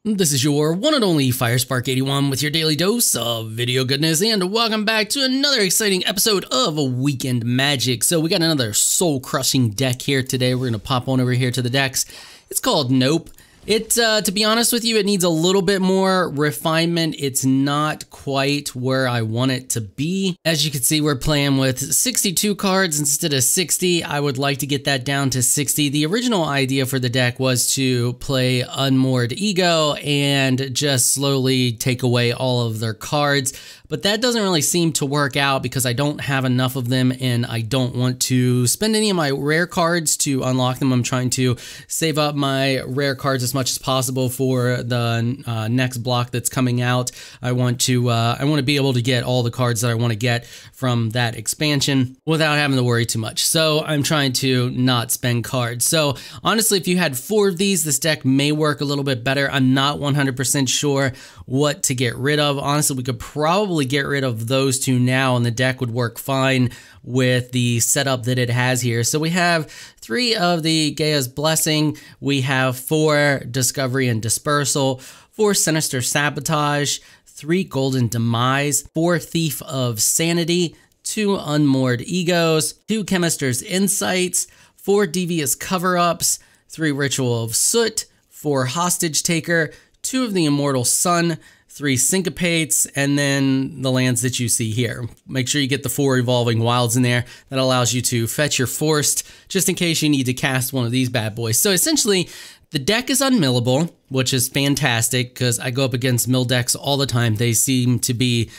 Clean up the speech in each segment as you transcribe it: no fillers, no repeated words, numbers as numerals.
This is your one and only 𝐈𝙪𝙨𝐸𝐴81 with your daily dose of video goodness, and welcome back to another exciting episode of Weekend Magic. So we got another soul-crushing deck here today. We're gonna pop on over here to the decks. It's called Nope. To be honest with you, it needs a little bit more refinement. It's not quite where I want it to be. As you can see, we're playing with 62 cards instead of 60. I would like to get that down to 60. The original idea for the deck was to play Unmoored Ego and just slowly take away all of their cards. But that doesn't really seem to work out because I don't have enough of them and I don't want to spend any of my rare cards to unlock them. I'm trying to save up my rare cards as much as possible for the next block that's coming out. I want to be able to get all the cards that I want to get from that expansion without having to worry too much. So I'm trying to not spend cards. So honestly, if you had 4 of these, this deck may work a little bit better. I'm not 100% sure what to get rid of. Honestly, we could probably get rid of those 2 now and the deck would work fine with the setup that it has here. So we have 3 of the Gaea's Blessing, we have 4 Discovery and Dispersal, 4 Sinister Sabotage, 3 Golden Demise, 4 Thief of Sanity, 2 Unmoored Egos, 2 Chemist's Insights, 4 Devious Cover-Ups, 3 Ritual of Soot, 4 Hostage Taker, 2 of the Immortal Sun, 3 Syncopates, and then the lands that you see here. Make sure you get the 4 Evolving Wilds in there. That allows you to fetch your Forced, just in case you need to cast one of these bad boys. So essentially, the deck is unmillable, which is fantastic because I go up against mill decks all the time. They seem to be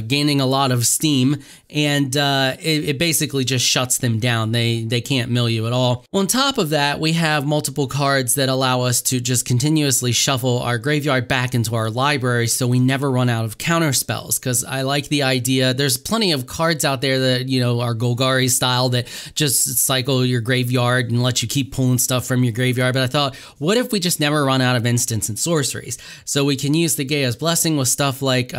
gaining a lot of steam, and it basically just shuts them down. They can't mill you at all. On top of that, we have multiple cards that allow us to just continuously shuffle our graveyard back into our library so we never run out of counter spells, because I like the idea. There's plenty of cards out there that, you know, are Golgari style that just cycle your graveyard and let you keep pulling stuff from your graveyard, but I thought, what if we just never run out of instants and sorceries? So we can use the Gaea's Blessing with stuff like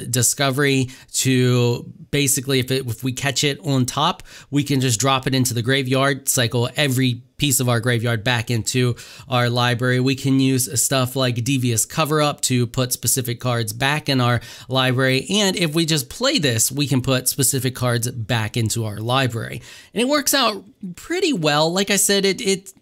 Discovery to basically, if we catch it on top, we can just drop it into the graveyard, cycle every piece of our graveyard back into our library. We can use stuff like Devious Cover-Up to put specific cards back in our library, and if we just play this, we can put specific cards back into our library. And it works out pretty well. Like I said, it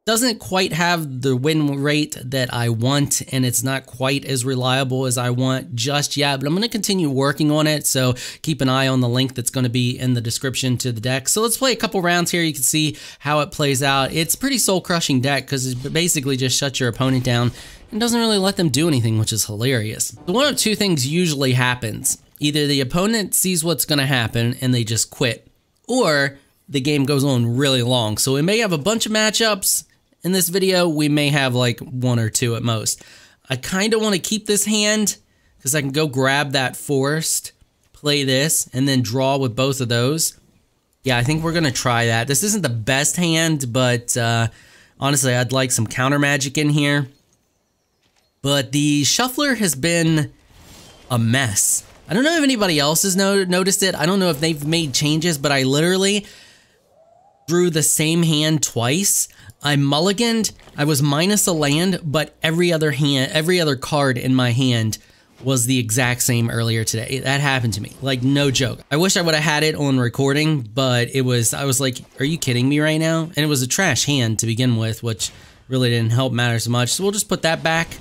doesn't quite have the win rate that I want, and it's not quite as reliable as I want just yet, but I'm going to continue working on it, so keep an eye on the link that's going to be in the description to the deck. So let's play a couple rounds here. You can see how it plays out. It's a pretty soul-crushing deck because it basically just shuts your opponent down and doesn't really let them do anything, which is hilarious. So one of 2 things usually happens. Either the opponent sees what's going to happen and they just quit, or the game goes on really long. So we may have a bunch of matchups. In this video, we may have like 1 or 2 at most. I kind of want to keep this hand because I can go grab that Forced, play this, and then draw with both of those. Yeah, I think we're going to try that. This isn't the best hand, but honestly, I'd like some counter magic in here. But the shuffler has been a mess. I don't know if anybody else has noticed it. I don't know if they've made changes, but I literally drew the same hand twice. I mulliganed, I was minus a land, but every other card in my hand was the exact same earlier today. That happened to me, like no joke. I wish I would have had it on recording, but I was like, are you kidding me right now? And it was a trash hand to begin with, which really didn't help matter so much. So we'll just put that back.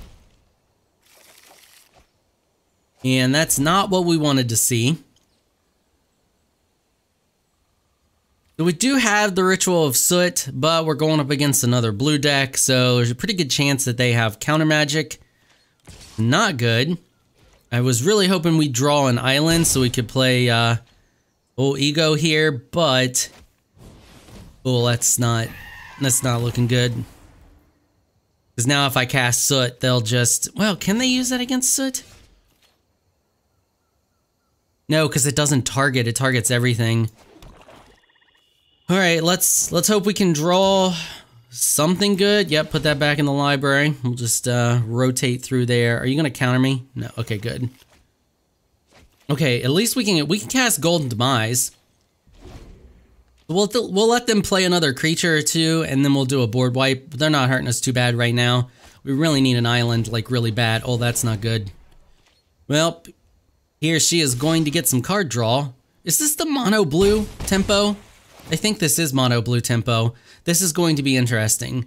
And that's not what we wanted to see. So we do have the Ritual of Soot, but we're going up against another blue deck, so there's a pretty good chance that they have counter magic. Not good. I was really hoping we'd draw an island so we could play Full Ego here, but oh, that's not looking good. Because now if I cast Soot, they'll just, well, can they use that against Soot? No, because it doesn't target, it targets everything. All right, let's hope we can draw something good. Yep, put that back in the library. We'll just rotate through there. Are you gonna counter me? No. Okay, good. Okay, at least we can cast Golden Demise. We'll let them play another creature or 2, and then we'll do a board wipe. They're not hurting us too bad right now. We really need an island, like, really bad. Oh, that's not good. Well, here she is going to get some card draw. Is this the mono blue tempo? I think this is mono blue tempo. This is going to be interesting.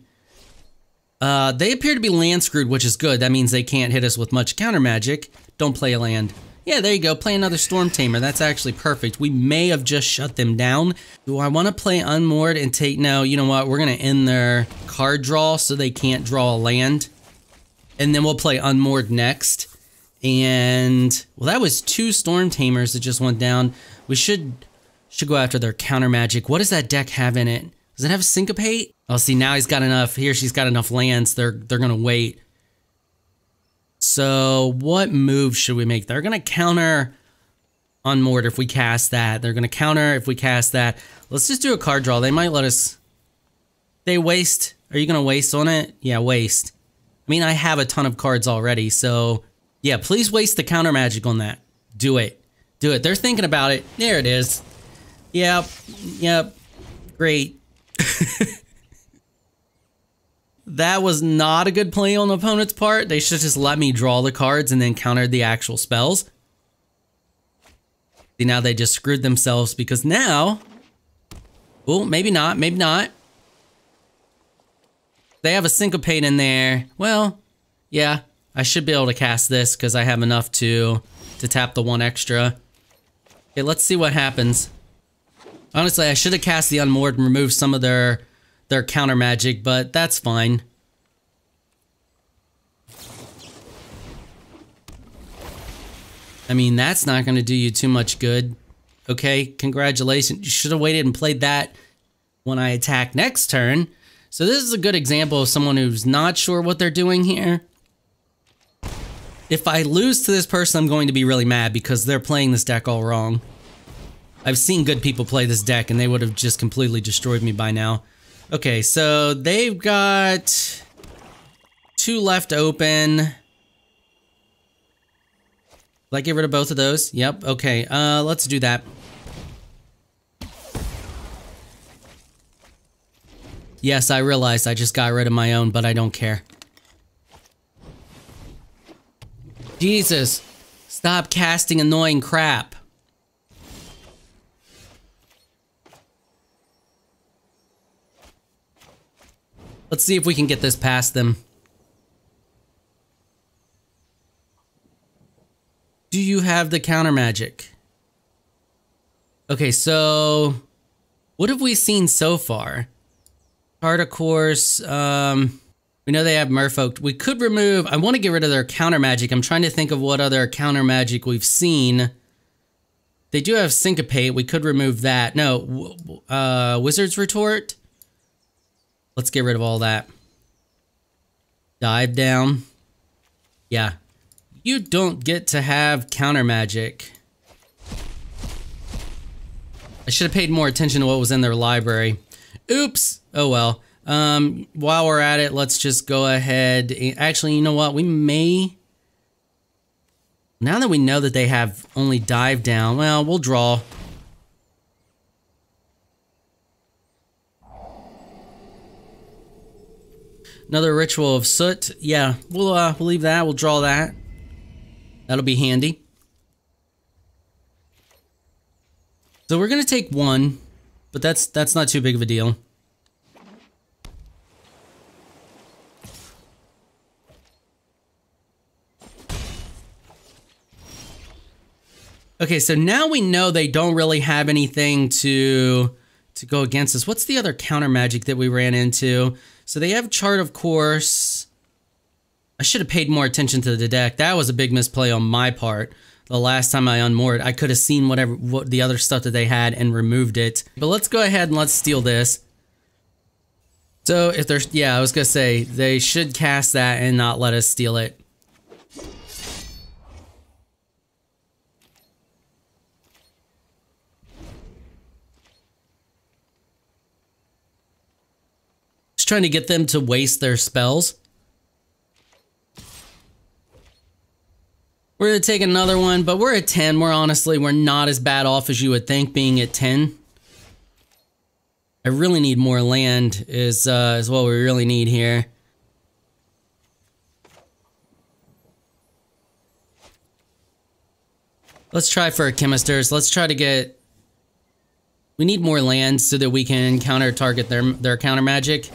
They appear to be land screwed, which is good. That means they can't hit us with much counter magic. Don't play a land. Yeah, there you go. Play another Storm Tamer. That's actually perfect. We may have just shut them down. Do I want to play Unmoored and take... No, you know what? We're going to end their card draw so they can't draw a land. And then we'll play Unmoored next. And... Well, that was 2 Storm Tamers that just went down. We should go after their counter magic. What does that deck have in it? Does it have Syncopate? Oh, see, now he's got enough. Here, she's got enough lands. They're going to wait. So, what move should we make? They're going to counter Unmoored if we cast that. They're going to counter if we cast that. Let's just do a card draw. They might let us... They waste. Are you going to waste on it? Yeah, waste. I mean, I have a ton of cards already, so... Yeah, please waste the counter magic on that. Do it. Do it. They're thinking about it. There it is. Yep. Yep. Great. That was not a good play on the opponent's part. They should just let me draw the cards and then counter the actual spells. See, now they just screwed themselves because now... Oh, maybe not. Maybe not. They have a Syncopate in there. Well, yeah. I should be able to cast this because I have enough to tap the 1 extra. Okay, let's see what happens. Honestly, I should have cast the Unmoored and removed some of their counter magic, but that's fine. I mean, that's not going to do you too much good. Okay, congratulations. You should have waited and played that when I attack next turn. So this is a good example of someone who's not sure what they're doing here. If I lose to this person, I'm going to be really mad because they're playing this deck all wrong. I've seen good people play this deck and they would have just completely destroyed me by now. Okay, so they've got 2 left open. Will I get rid of both of those? Yep, okay, let's do that. Yes, I realized I just got rid of my own, but I don't care. Jesus, stop casting annoying crap. Let's see if we can get this past them. Do you have the counter magic? Okay, so what have we seen so far? Card, of course. We know they have Merfolk. We could remove... I want to get rid of their counter magic. I'm trying to think of what other counter magic we've seen. They do have Syncopate. We could remove that. No, Wizard's Retort. Let's get rid of all that. Dive down. Yeah. You don't get to have counter magic. I should have paid more attention to what was in their library. Oops. Oh well. While we're at it, let's just go ahead. Actually, you know what? We may... Now that we know that they have only dive down, well, we'll draw. Another Ritual of Soot. Yeah, we'll leave that. We'll draw that. That'll be handy. So we're gonna take 1, but that's not too big of a deal. Okay, so now we know they don't really have anything to go against us. What's the other counter magic that we ran into? So they have Chart, of course. I should have paid more attention to the deck. That was a big misplay on my part. The last time I unmoored, I could have seen what the other stuff that they had and removed it. But let's go ahead and let's steal this. So if there's, yeah, I was gonna say, they should cast that and not let us steal it. Trying to get them to waste their spells. We're gonna take another one, but we're at 10. We're not as bad off as you would think being at 10. I really need more land is what we really need here. Let's try for chemisters. Let's try to get... We need more land so that we can counter-target their counter magic.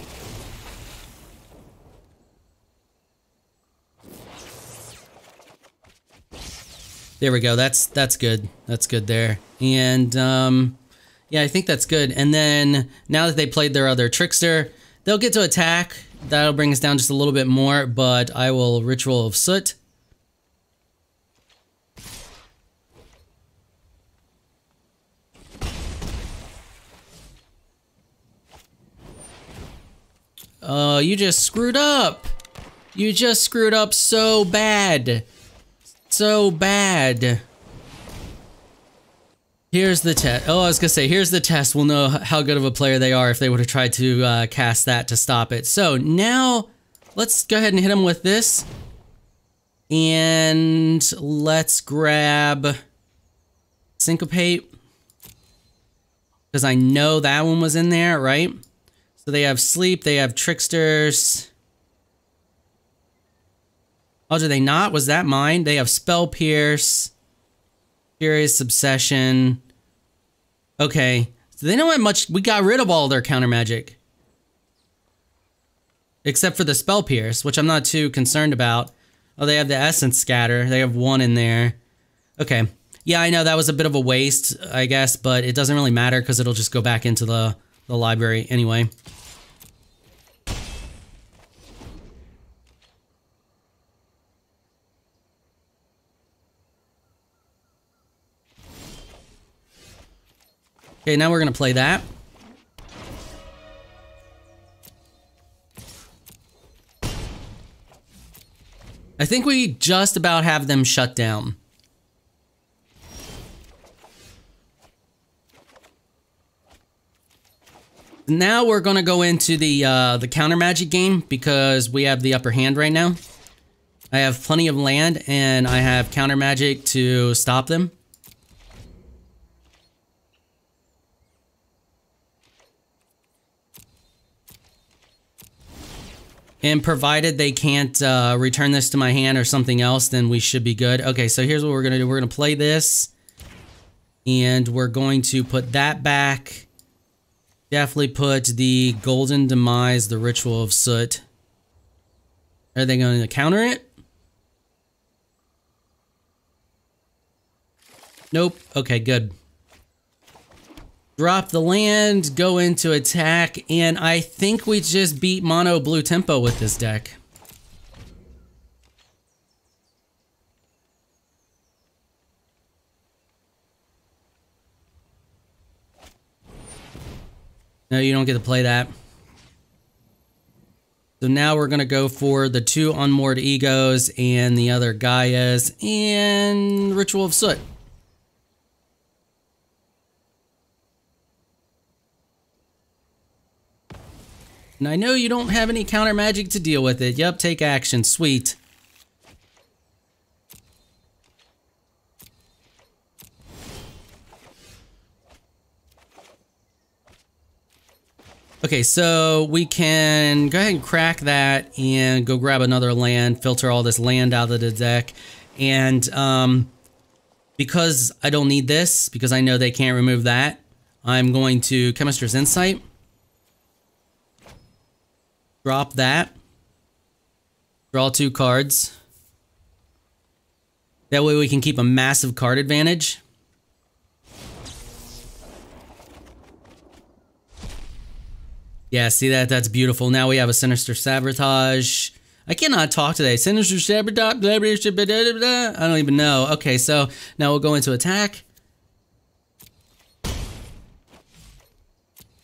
There we go. That's good. That's good there. And yeah, I think that's good. And then now that they played their other trickster, they'll get to attack. That'll bring us down just a little bit more, but I will Ritual of Soot. Oh, you just screwed up. You just screwed up so bad. So bad. Here's the test. Oh, I was gonna say, here's the test. We'll know how good of a player they are if they would have tried to cast that to stop it. So now, let's go ahead and hit them with this. And let's grab Syncopate. Because I know that one was in there, right? So they have Sleep, they have Tricksters. Oh, do they not? Was that mine? They have Spell Pierce, Furious Obsession. Okay, so they don't have much. We got rid of all their counter magic. Except for the Spell Pierce, which I'm not too concerned about. Oh, they have the Essence Scatter. They have one in there. Okay. Yeah, I know that was a bit of a waste, I guess, but it doesn't really matter because it'll just go back into the library anyway. Okay, now we're gonna play that. I think we just about have them shut down. Now we're gonna go into the counter magic game because we have the upper hand right now. I have plenty of land and I have counter magic to stop them. And provided they can't return this to my hand or something else, then we should be good. Okay, so here's what we're gonna do. We're gonna play this. And we're going to put that back. Definitely put the Golden Demise, the Ritual of Soot. Are they going to counter it? Nope. Okay, good. Drop the land, go into attack, and I think we just beat mono blue tempo with this deck. No, you don't get to play that. So now we're going to go for the 2 Unmoored Egos and the other Gaias and Ritual of Soot. And I know you don't have any counter magic to deal with it. Yep, take action. Sweet. Okay, so we can go ahead and crack that and go grab another land, filter all this land out of the deck. And because I don't need this, because I know they can't remove that, I'm going to Chemist's Insight. Drop that. Draw 2 cards. That way we can keep a massive card advantage. Yeah, see that? That's beautiful. Now we have a Sinister Sabotage. I cannot talk today. Sinister Sabotage, blah, blah, blah, blah, blah, blah. I don't even know. Okay, so now we'll go into attack.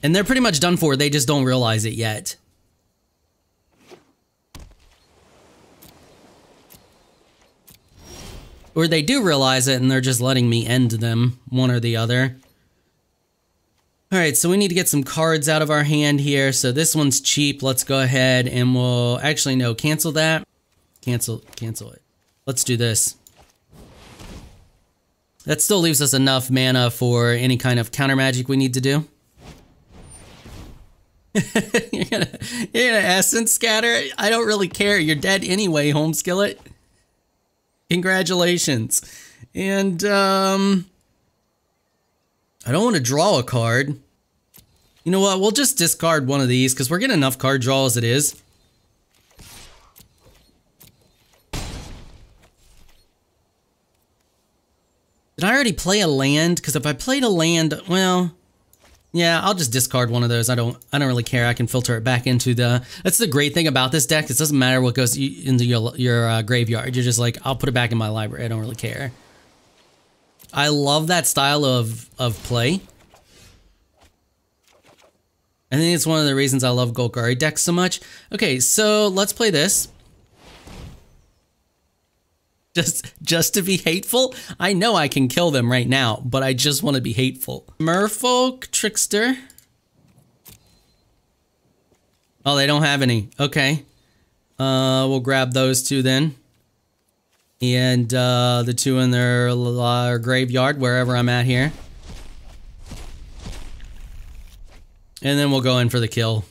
And they're pretty much done for. They just don't realize it yet. Or they do realize it and they're just letting me end them, one or the other. Alright, so we need to get some cards out of our hand here. So this one's cheap. Let's go ahead and we'll... Actually, no, cancel that. Cancel it. Let's do this. That still leaves us enough mana for any kind of counter magic we need to do. You're gonna Essence Scatter? I don't really care. You're dead anyway, Home Skillet. Congratulations. And I don't want to draw a card. You know what? We'll just discard one of these because we're getting enough card draw as it is. Did I already play a land? Because if I played a land, well, yeah, I'll just discard one of those. I don't really care. I can filter it back into the. That's the great thing about this deck. It doesn't matter what goes into your graveyard. You're just like, I'll put it back in my library. I don't really care. I love that style of play. I think it's one of the reasons I love Golgari decks so much. Okay, so let's play this. Just to be hateful? I know I can kill them right now, but I just want to be hateful. Merfolk, Trickster. Oh, they don't have any. Okay. We'll grab those two then. And the two in their graveyard, wherever I'm at here. And then we'll go in for the kill.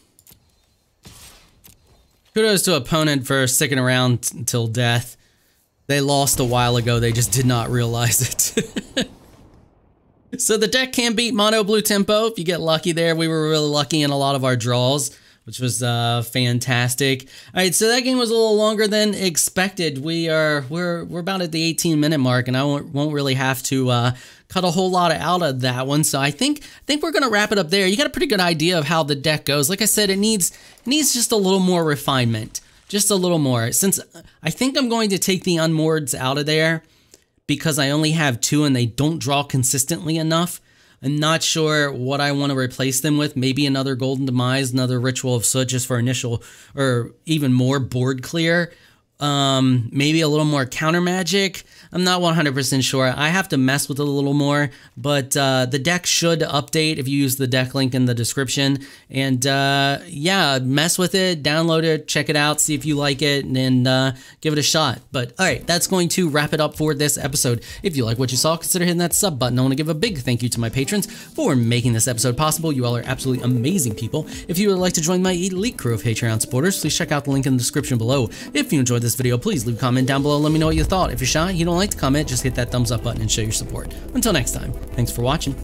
Kudos to opponent for sticking around until death. They lost a while ago, they just did not realize it. So the deck can beat mono blue tempo if you get lucky there. We were really lucky in a lot of our draws, which was fantastic. All right, so that game was a little longer than expected. We're about at the 18-minute mark, and I won't really have to cut a whole lot out of that one. So I think we're gonna wrap it up there. You got a pretty good idea of how the deck goes. Like I said, it needs just a little more refinement. Just a little more. Since I think I'm going to take the Unmoored's out of there because I only have two and they don't draw consistently enough. I'm not sure what I want to replace them with. Maybe another Golden Demise, another Ritual of Soot just for initial or even more board clear. Maybe a little more counter magic. I'm not 100% sure. I have to mess with it a little more, but the deck should update if you use the deck link in the description. And yeah, mess with it, download it, check it out, see if you like it, and give it a shot. But all right, that's going to wrap it up for this episode. If you like what you saw, consider hitting that sub button. I want to give a big thank you to my patrons for making this episode possible. You all are absolutely amazing people. If you would like to join my elite crew of Patreon supporters, please check out the link in the description below. If you enjoyed this video, please leave a comment down below. Let me know what you thought. If you're shy, you don't like to comment, just hit that thumbs up button and show your support. Until next time, thanks for watching.